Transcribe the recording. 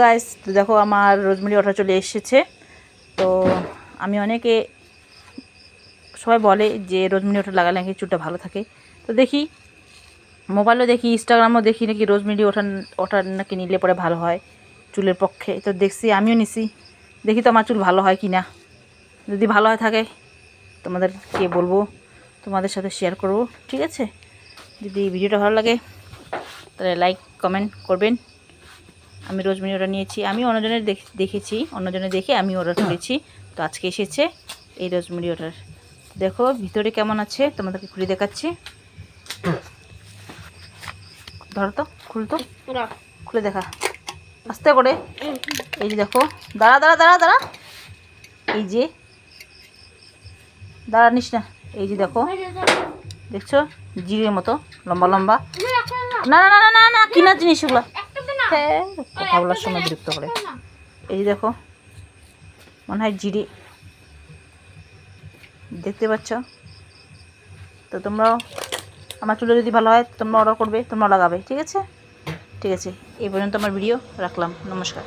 Guys, তো দেখো আমার রোজমেরি ওঠা চলে এসেছে। তো আমি সবাই বলে যে রোজমেরি ওঠা লাগালে নাকি চুলটা ভালো থাকে। তো দেখি, মোবাইলেও দেখি, ইনস্টাগ্রামেও দেখি নাকি রোজমেরি ওঠা নাকি নিলে পরে ভালো হয় চুলের পক্ষে। তো দেখছি, আমিও নিছি, দেখি তো আমার চুল ভালো হয় কি না। যদি ভালো হয় থাকে তোমাদেরকে বলবো, তোমাদের সাথে শেয়ার করব, ঠিক আছে? যদি ভিডিওটা ভালো লাগে তাহলে লাইক কমেন্ট করবেন। আমি রোজমেরি ওটা নিয়েছি, আমি অন্যজনের দেখেছি, অন্যজনের দেখে আমি অর্ডার করেছি। তো আজকে এসেছে এই রোজমেরি ওটার। দেখো ভিতরে কেমন আছে, তোমাদেরকে খুলে দেখাচ্ছি। ধরো তো, খুলে দেখা আস্তে করে। এই যে দেখো, দাঁড়া দাঁড়া দাঁড়া দাঁড়া, এই যে দাঁড়া নিস না। এই যে দেখো, দেখছো জিরের মতো লম্বা লম্বা। না না না না না, কিনা জিনিস এগুলো, হ্যাঁ কথা বলার সময় বিরক্ত করে। এই যে দেখো, মনে হয় জিরে, দেখতে পাচ্ছ? তো তোমরাও, আমার চুলে যদি ভালো হয় তোমরা অর্ডার করবে, তোমরা লাগাবে, ঠিক আছে? ঠিক আছে, এই পর্যন্ত আমার ভিডিও রাখলাম। নমস্কার।